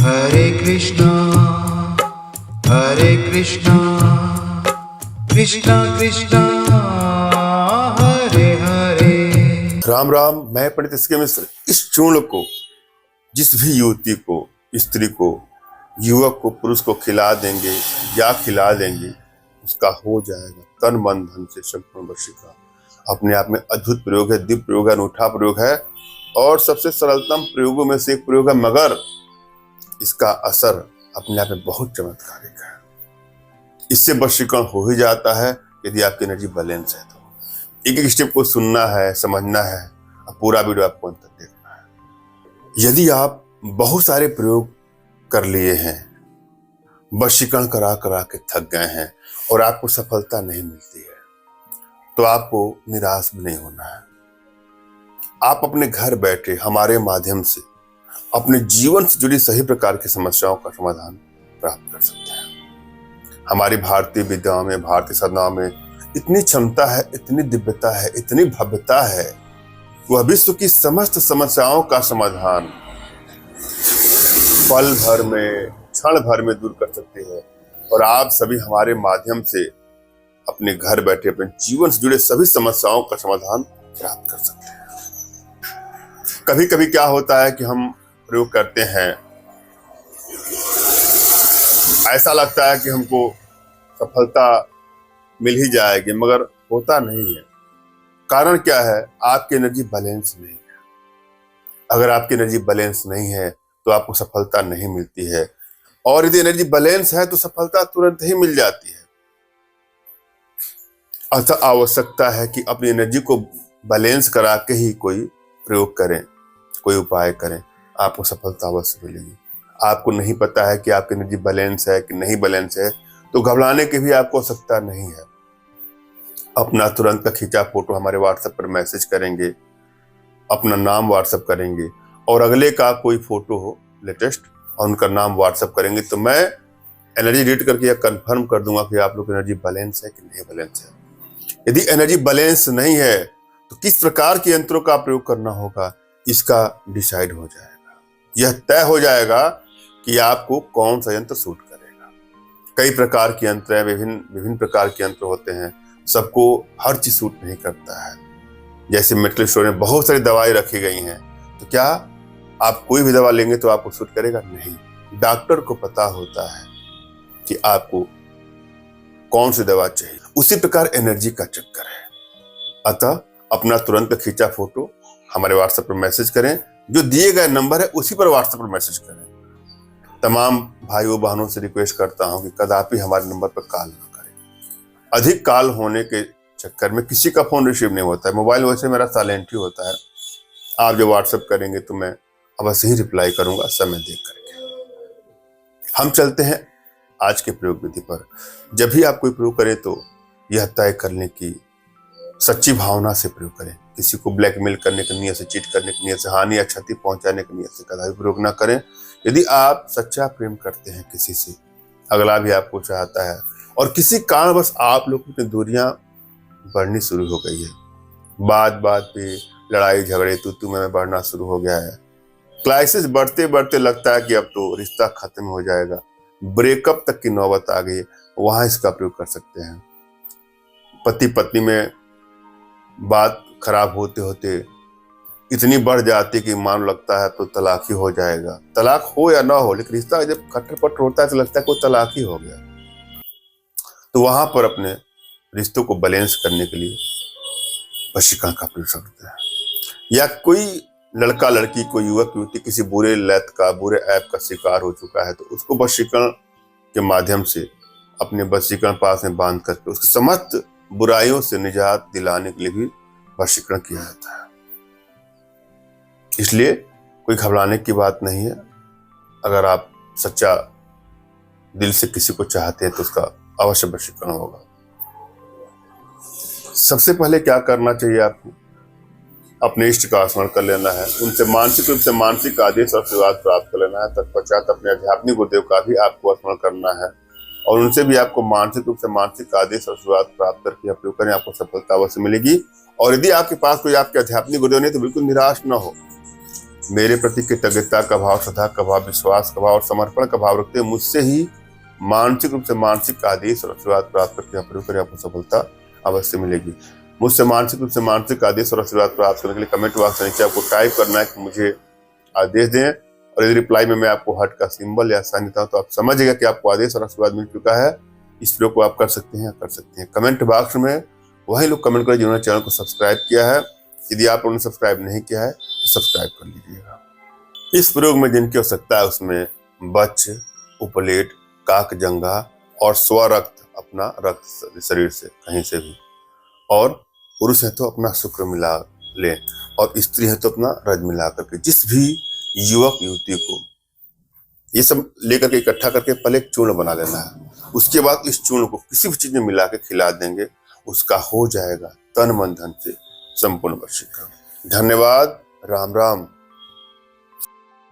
हरे कृष्णा कृष्णा कृष्णा हरे हरे। राम राम। मैं पंडित एसके मिश्र इस चूर्ण को जिस भी युवती को, स्त्री को, युवक को, पुरुष को खिला देंगे या खिला देंगे, उसका हो जाएगा तन मन धन से संपूर्ण वशीकरण। अपने आप में अद्भुत प्रयोग है, दिव्य प्रयोग है, अनूठा प्रयोग है और सबसे सरलतम प्रयोगों में से एक प्रयोग है, मगर इसका असर अपने आप में बहुत चमत्कारिक है। इससे वशीकरण हो ही जाता है यदि आपकी एनर्जी बैलेंस है तो। एक एक स्टेप को सुनना है, समझना है और पूरा वीडियो आपको अंत तक देखना है। यदि आप बहुत सारे प्रयोग कर लिए हैं, वशीकरण करा करा के थक गए हैं और आपको सफलता नहीं मिलती है, तो आपको निराश भी नहीं होना है। आप अपने घर बैठे हमारे माध्यम से अपने जीवन से जुड़ी सही प्रकार की समस्याओं का समाधान प्राप्त कर सकते हैं। हमारी भारतीय विद्याओं में, भारतीय साधनाओं में इतनी क्षमता है, इतनी दिव्यता है, इतनी भव्यता है, वह विश्व की समस्त समस्याओं का समाधान पल भर में, क्षण भर में दूर कर सकते हैं। और आप सभी हमारे माध्यम से अपने घर बैठे अपने जीवन से जुड़े सभी समस्याओं का समाधान प्राप्त कर सकते हैं। कभी कभी क्या होता है कि हम प्रयोग करते हैं, ऐसा लगता है कि हमको सफलता मिल ही जाएगी, मगर होता नहीं है। कारण क्या है? आपकी एनर्जी बैलेंस नहीं है। अगर आपकी एनर्जी बैलेंस नहीं है तो आपको सफलता नहीं मिलती है, और यदि एनर्जी बैलेंस है तो सफलता तुरंत ही मिल जाती है। अतः आवश्यकता है कि अपनी एनर्जी को बैलेंस करा के ही कोई प्रयोग करें, कोई उपाय करें, आपको सफलता अवश्य मिलेगी। आपको नहीं पता है कि आपकी एनर्जी बैलेंस है कि नहीं बैलेंस है, तो घबराने की भी आपको आवश्यकता नहीं है। अपना तुरंत का खींचा फोटो हमारे व्हाट्सएप पर मैसेज करेंगे, अपना नाम व्हाट्सएप करेंगे और अगले का कोई फोटो हो लेटेस्ट और उनका नाम व्हाट्सएप करेंगे, तो मैं एनर्जी रीड करके यह कंफर्म कर दूंगा कि आप लोग एनर्जी बैलेंस है कि नहीं बैलेंस है। यदि एनर्जी बैलेंस नहीं है तो किस प्रकार के यंत्रों का प्रयोग करना होगा, इसका डिसाइड हो जाएगा। यह तय हो जाएगा कि आपको कौन सा यंत्र सूट करेगा। कई प्रकार के यंत्र हैं, विभिन्न प्रकार के यंत्र होते हैं, सबको हर चीज सूट नहीं करता है। जैसे मेडिकल स्टोर में बहुत सारी दवाएं रखी गई हैं, तो क्या आप कोई भी दवा लेंगे तो आपको सूट करेगा? नहीं। डॉक्टर को पता होता है कि आपको कौन सी दवा चाहिए। उसी प्रकार एनर्जी का चक्कर है। अतः अपना तुरंत खींचा फोटो हमारे व्हाट्सएप पर मैसेज करें, जो दिए गए नंबर है उसी पर व्हाट्सएप पर मैसेज करें। तमाम भाइयों बहनों से रिक्वेस्ट करता हूं कि कदापि हमारे नंबर पर कॉल ना करें। अधिक कॉल होने के चक्कर में किसी का फोन रिसीव नहीं होता है। मोबाइल वैसे मेरा साइलेंट ही होता है। आप जो व्हाट्सएप करेंगे तो मैं अवश्य ही रिप्लाई करूंगा समय देख करके। हम चलते हैं आज के प्रयोग विधि पर। जब भी आप कोई प्रयोग करें तो यह तय करने की सच्ची भावना से प्रयोग करें। किसी को ब्लैकमेल करने की नियत से, चीट करने की नियत से, हानि या क्षति पहुंचाने की नियत से कदापि प्रयोग ना करें। यदि आप सच्चा प्रेम करते हैं किसी से, अगला भी आपको चाहता है और किसी कारणवश आप लोगों की दूरियां बढ़नी शुरू हो गई है, बात बात पे लड़ाई झगड़े तू में बढ़ना शुरू हो गया है, क्राइसिस बढ़ते बढ़ते लगता है कि अब तो रिश्ता खत्म हो जाएगा, ब्रेकअप तक की नौबत आ गई है, वहां इसका प्रयोग कर सकते हैं। पति पत्नी में बात खराब होते होते इतनी बढ़ जाती कि मान लगता है तो तलाक ही हो जाएगा। तलाक हो या ना हो, लेकिन रिश्ता जब खट्टर-पट्टर होता है तो लगता है कोई तलाक ही हो गया। तो वहां पर अपने रिश्तों को बैलेंस करने के लिए वशीकरण का प्रयोग करते हैं। या कोई लड़का लड़की, कोई युवक युवती किसी बुरे लत का, बुरे ऐप का शिकार हो चुका है, तो उसको वशीकरण के माध्यम से अपने वशीकरण पास में बांध करके उसकी समस्त बुराइयों से निजात दिलाने के लिए भी वशीकरण किया जाता है। इसलिए कोई घबराने की बात नहीं है। अगर आप सच्चा दिल से किसी को चाहते हैं तो उसका अवश्य वशीकरण होगा। सबसे पहले क्या करना चाहिए आपको? अपने इष्ट का स्मरण कर लेना है, उनसे मानसिक रूप से मानसिक आदेश और आशीर्वाद प्राप्त कर लेना है। तत्पश्चात अपने आध्यात्मिक गुरुदेव का भी आपको स्मरण करना है और उनसे भी आपको मानसिक रूप से मानसिक आदेश और आशीर्वाद प्राप्त करके प्रयोग करें, आपको सफलता अवश्य मिलेगी। और यदि आपके पास कोई आपके आध्यात्मिक गुरुदेव नहीं तो बिल्कुल निराश न हो। मेरे प्रति कृतज्ञता का भाव, श्रद्धा का भाव, विश्वास का भाव और समर्पण का भाव रखते हुए मुझसे ही मानसिक रूप से मानसिक आदेश और आशीर्वाद प्राप्त करके प्रयोग करें, आपको सफलता अवश्य मिलेगी। मुझसे मानसिक रूप से मानसिक आदेश और आशीर्वाद प्राप्त करने के लिए कमेंट बॉक्स में नीचे आपको टाइप करना है कि मुझे आदेश दें, और यदि रिप्लाई में मैं आपको हार्ट का सिंबल या साइन देता हूं तो आप समझिएगा कि आपको आदेश और आशीर्वाद मिल चुका है। इस प्रयोग को आप कर सकते हैं, कर सकते हैं। कमेंट बॉक्स में वही लोग कमेंट करें जिन्होंने चैनल को सब्सक्राइब किया है। यदि आप लोगों ने सब्सक्राइब नहीं किया है तो सब्सक्राइब कर लीजिएगा। इस प्रयोग में जिनकी आवश्यकता है उसमें बच, उपलेट, काक जंघा और स्वरक्त, अपना रक्त शरीर से कहीं से भी, और पुरुष है तो अपना शुक्र मिला ले, और स्त्री है तो अपना रज मिला करके, जिस भी युवक युवती को ये सब लेकर के इकट्ठा करके पहले एक चूर्ण बना लेना है। उसके बाद इस चूर्ण को किसी भी चीज में मिला के खिला देंगे, उसका हो जाएगा तन मन धन से संपूर्ण वशीकरण। धन्यवाद। राम राम।